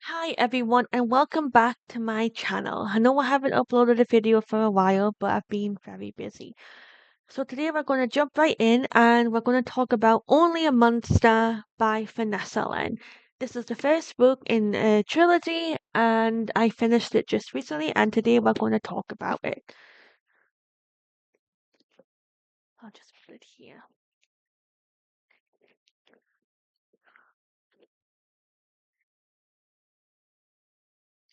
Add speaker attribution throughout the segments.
Speaker 1: Hi everyone and welcome back to my channel. I know I haven't uploaded a video for a while, but I've been very busy. So today we're going to jump right in and we're going to talk about Only a Monster by Vanessa. This is the first book in a trilogy and I finished it just recently and today we're going to talk about it. I'll just put it here.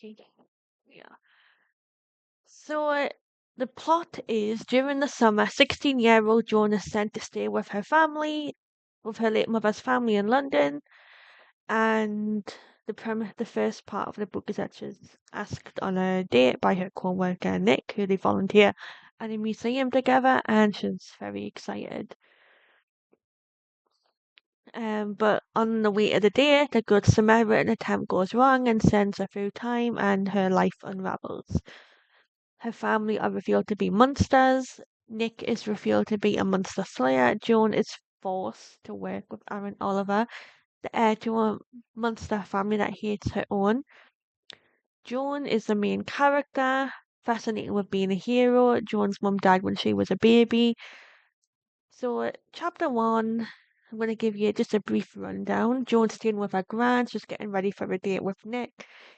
Speaker 1: Okay. Yeah. So the plot is during the summer, 16-year-old Joan is sent to stay with her family, with her late mother's family in London, and the first part of the book is that she's asked on a date by her co-worker Nick, who they volunteer at a museum together, and she's very excited. But on the way to the date, a good Samaritan attempt goes wrong and sends her through time, and her life unravels. Her family are revealed to be monsters. Nick is revealed to be a monster slayer. Joan is forced to work with Aaron Oliver, the heir to a monster family that hates her own. Joan is the main character, fascinating with being a hero. Joan's mum died when she was a baby. So, chapter one, I'm going to give you just a brief rundown. Joan's staying with her grand, she's getting ready for a date with Nick,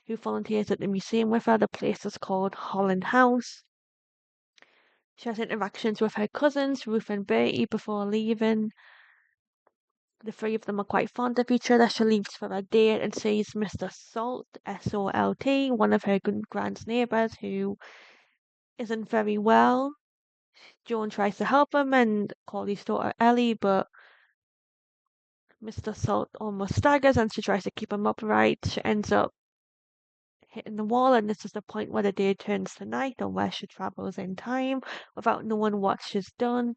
Speaker 1: who volunteers at the museum with her. The place is called Holland House. She has interactions with her cousins, Ruth and Bertie, before leaving. The three of them are quite fond of each other. She leaves for a date and sees Mr. Salt, S-O-L-T, one of her grand's neighbours who isn't very well. Joan tries to help him and call his daughter Ellie, but Mr. Salt almost staggers and she tries to keep him upright. She ends up hitting the wall, and this is the point where the day turns to night or where she travels in time without knowing what she's done.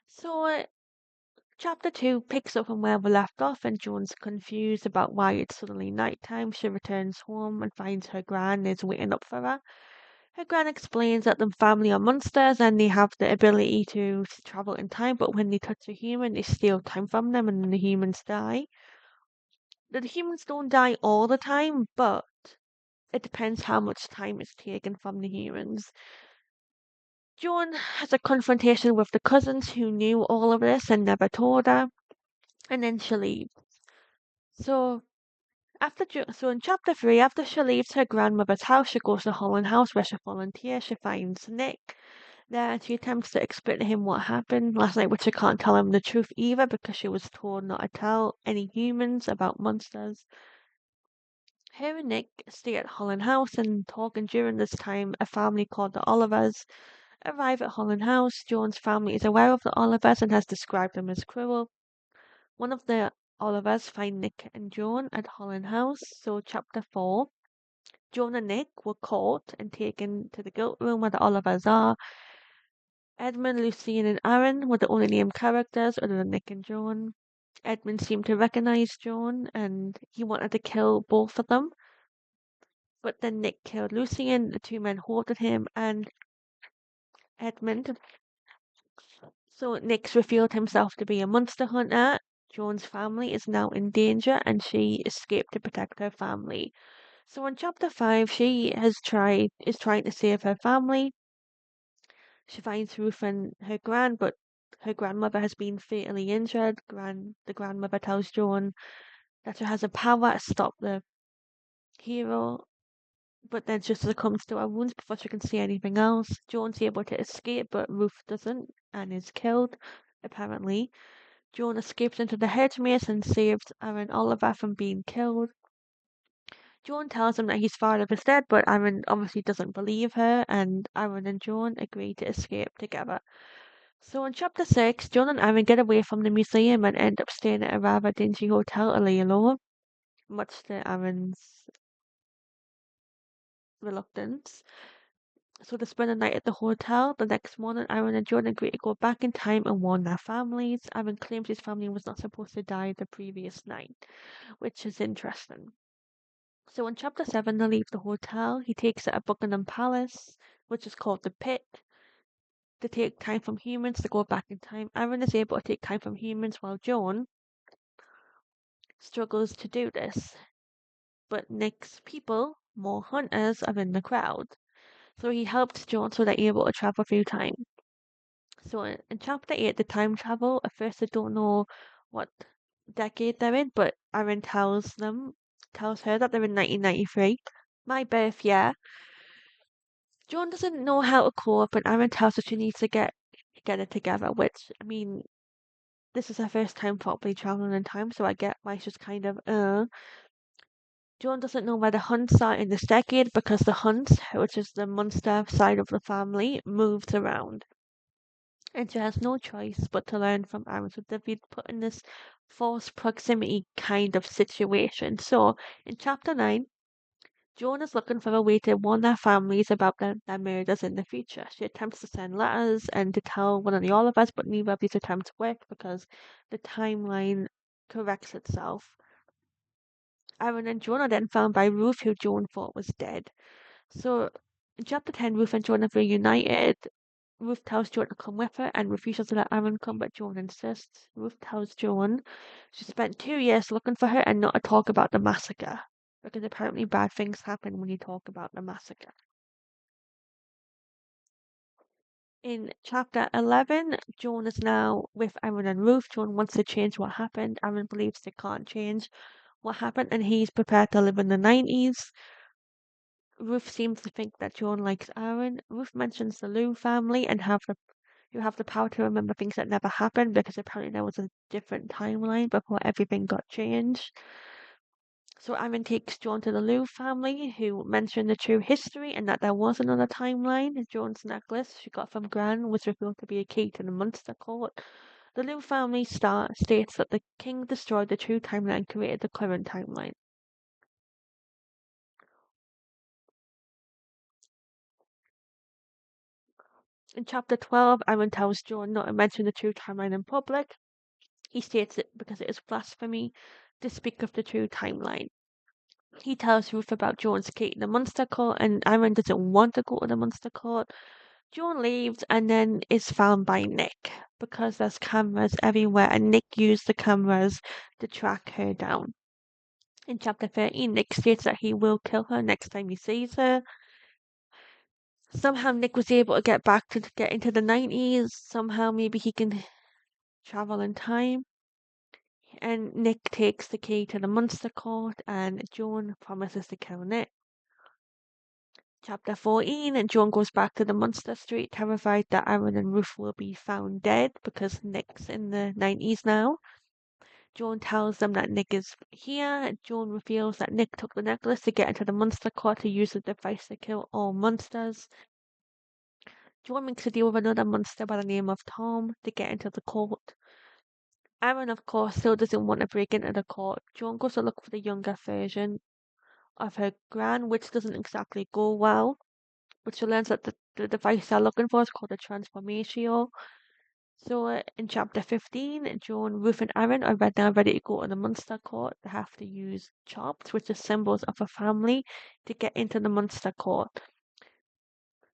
Speaker 1: So Chapter 2 picks up from where we left off, and Joan's confused about why it's suddenly night time. She returns home and finds her gran is waiting up for her. Her gran explains that the family are monsters and they have the ability to travel in time, but when they touch a human, they steal time from them and then the humans die. The humans don't die all the time, but it depends how much time is taken from the humans. Joan has a confrontation with the cousins who knew all of this and never told her, and then she leaves. So so in chapter 3, after she leaves her grandmother's house, she goes to Holland House where she volunteers. She finds Nick there and she attempts to explain to him what happened last night, but she can't tell him the truth either because she was told not to tell any humans about monsters. Her and Nick stay at Holland House and talk, and during this time, a family called the Olivers arrive at Holland House. Joan's family is aware of the Olivers and has described them as cruel. One of the Olivers find Nick and Joan at Holland House. So, chapter 4, Joan and Nick were caught and taken to the guilt room where the Olivers are. Edmund, Lucien, and Aaron were the only named characters other than Nick and Joan. Edmund seemed to recognize Joan and he wanted to kill both of them. But then Nick killed Lucien, the two men haunted him, and Edmund. So Nick's revealed himself to be a monster hunter. Joan's family is now in danger and she escaped to protect her family. So in chapter 5, she is trying to save her family. She finds Ruth and her but her grandmother has been fatally injured. The grandmother tells Joan that she has a power to stop the hero, but then she succumbs to her wounds before she can see anything else. Joan's able to escape, but Ruth doesn't and is killed, apparently. Joan escapes into the hedge maze and saves Aaron Oliver from being killed. Joan tells him that his father is dead, but Aaron obviously doesn't believe her, and Aaron and Joan agree to escape together. So in chapter 6, Joan and Aaron get away from the museum and end up staying at a rather dingy hotel to lay low, much to Aaron's reluctance. So they spend the night at the hotel. The next morning, Aaron and Joan agree to go back in time and warn their families. Aaron claims his family was not supposed to die the previous night, which is interesting. So in chapter 7, they leave the hotel. He takes it at Buckingham Palace, which is called the Pit, to take time from humans to go back in time. Aaron is able to take time from humans while Joan struggles to do this. but Nick's people, more hunters, are in the crowd. So he helped John so they're able to travel through time. So in chapter 8, the time travel, at first I don't know what decade they're in, but Aaron tells her that they're in 1993, my birth year. John doesn't know how to cope, and Aaron tells her she needs to get it together, which, I mean, this is her first time properly traveling in time, so I get why she's kind of, John doesn't know where the Hunts are in this decade because the Hunts, which is the Munster side of the family, moves around. And she has no choice but to learn from Aaron. So they've been put in this forced proximity kind of situation. So in chapter 9, Joan is looking for a way to warn their families about their murders in the future. She attempts to send letters and to tell one of the Olivers, but neither of these attempts work because the timeline corrects itself. Aaron and Joan are then found by Ruth, who Joan thought was dead. So in chapter 10, Ruth and Joan are reunited. Ruth tells Joan to come with her and refuses to let Aaron come, but Joan insists. Ruth tells Joan she spent 2 years looking for her and not to talk about the massacre, because apparently bad things happen when you talk about the massacre. In chapter 11, Joan is now with Aaron and Ruth. Joan wants to change what happened. Aaron believes they can't change what happened, and he's prepared to live in the 90s. Ruth seems to think that Joan likes Aaron. Ruth mentions the Lou family and you have the power to remember things that never happened because apparently there was a different timeline before everything got changed. So Aaron takes Joan to the Lou family, who mention the true history and that there was another timeline. Joan's necklace she got from Gran was revealed to be a key to the Munster court. The Lou family states that the king destroyed the true timeline and created the current timeline. In chapter 12, Aaron tells Joan not to mention the true timeline in public. He states it because it is blasphemy to speak of the true timeline. He tells Ruth about Joan's key in the Munster court, and Aaron doesn't want to go to the Munster court. Joan leaves and then is found by Nick because there's cameras everywhere, and Nick used the cameras to track her down. In chapter 13, Nick states that he will kill her next time he sees her. Somehow Nick was able to get back to get into the 90s. Somehow maybe he can travel in time. And Nick takes the key to the Munster court, and Joan promises to kill Nick. Chapter 14, and Joan goes back to the Munster Street, terrified that Aaron and Ruth will be found dead because Nick's in the 90s now. Joan tells them that Nick is here. Joan reveals that Nick took the necklace to get into the Munster court to use the device to kill all Munsters. Joan makes a deal with another Munster by the name of Tom to get into the court. Aaron, of course, still doesn't want to break into the court. Joan goes to look for the younger version of her Gran, which doesn't exactly go well. But she learns that the device they're looking for is called a transformatio. So in chapter 15, Joan, Ruth, and Aaron are now ready to go to the Munster court. They have to use chops, which are symbols of a family, to get into the Munster court.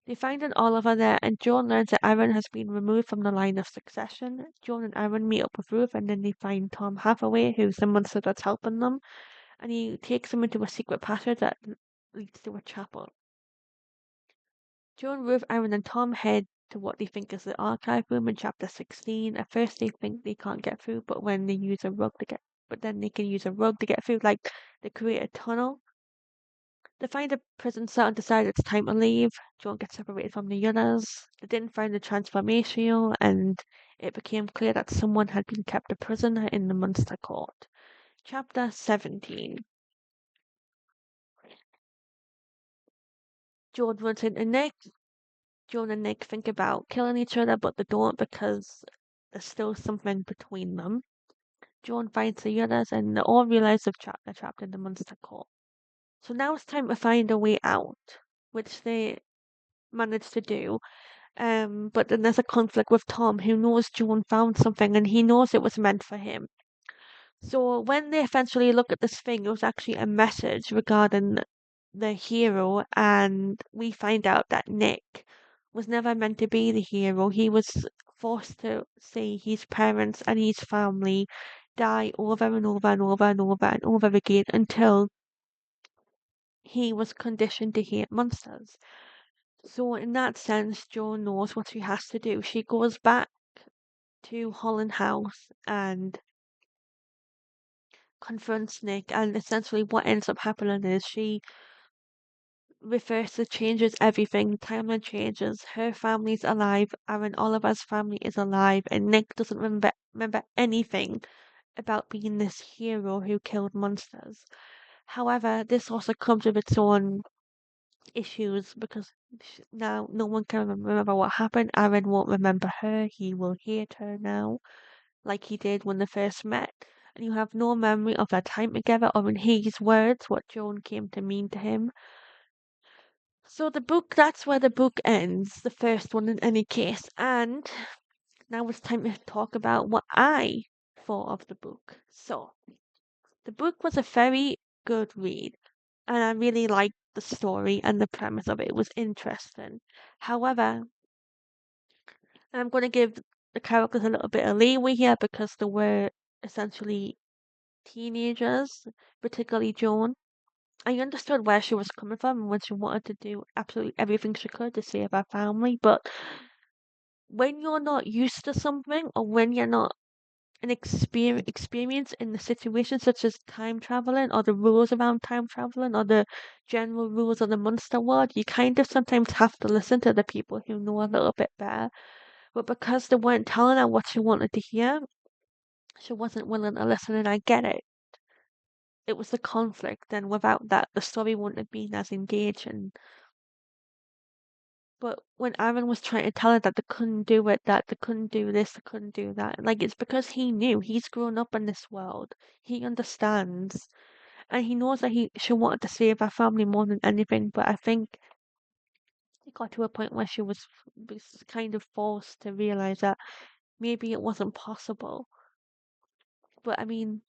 Speaker 1: They find an Oliver there, and Joan learns that Aaron has been removed from the line of succession. Joan and Aaron meet up with Ruth, and then they find Tom Hathaway, who's the monster that's helping them, and he takes them into a secret passage that leads to a chapel. Joan, Ruth, Aaron, and Tom head to what they think is the archive room in chapter 16. At first, they think they can't get through, but then they can use a rug to get through, like they create a tunnel. They find a prison cell and decide it's time to leave. Joan gets separated from the others. They didn't find the transformatio, and it became clear that someone had been kept a prisoner in the Munster court. Chapter 17. Joan runs into Nick. Joan and Nick think about killing each other, but they don't because there's still something between them. Joan finds the others, and they all realize they're trapped in the Munster court. So now it's time to find a way out, which they manage to do. But then there's a conflict with Tom, who knows Joan found something, and he knows it was meant for him. So when they eventually look at this thing, it was actually a message regarding the hero, and we find out that Nick was never meant to be the hero. He was forced to see his parents and his family die over and over and over and over and over again until he was conditioned to hate monsters. So in that sense, Jo knows what she has to do. She goes back to Holland House and confronts Nick, and essentially what ends up happening is she reverses changes everything. Timeline changes. Her family's alive. Aaron Oliver's family is alive, and Nick doesn't remember anything about being this hero who killed monsters. However, this also comes with its own issues because now no one can remember what happened. Aaron won't remember her. He will hate her now, like he did when they first met. And you have no memory of their time together, or in his words, what Joan came to mean to him. So that's where the book ends, the first one in any case. And now it's time to talk about what I thought of the book. So, the book was a very good read, and I really liked the story and the premise of it. It was interesting. However, I'm going to give the characters a little bit of leeway here because they were essentially teenagers, particularly Joan. I understood where she was coming from and when she wanted to do absolutely everything she could to save her family, but when you're not used to something or when you're not an experience in the situation, such as time traveling or the rules around time traveling or the general rules of the monster world, you kind of sometimes have to listen to the people who know a little bit better. But because they weren't telling her what she wanted to hear, she wasn't willing to listen, and I get it. It was the conflict, and without that, the story wouldn't have been as engaging. But when Aaron was trying to tell her that they couldn't do it, that they couldn't do this, they couldn't do that, like it's because he knew he's grown up in this world. He understands, and he knows that she wanted to save her family more than anything. But I think it got to a point where she was kind of forced to realize that maybe it wasn't possible. But I mean,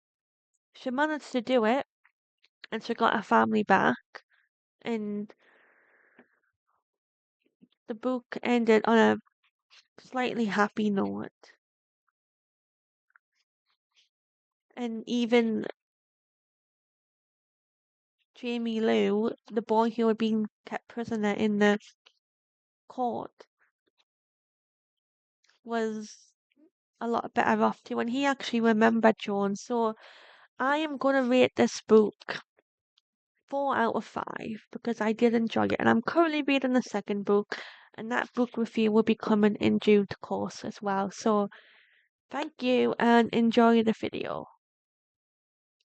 Speaker 1: she managed to do it, and she got her family back, and the book ended on a slightly happy note. And even Jamie Lou, the boy who had been kept prisoner in the court, was a lot better off too, and he actually remembered Joan. So I am gonna rate this book 4 out of 5 because I did enjoy it, and I'm currently reading the second book, and that book review will be coming in due course as well. So thank you and enjoy the video.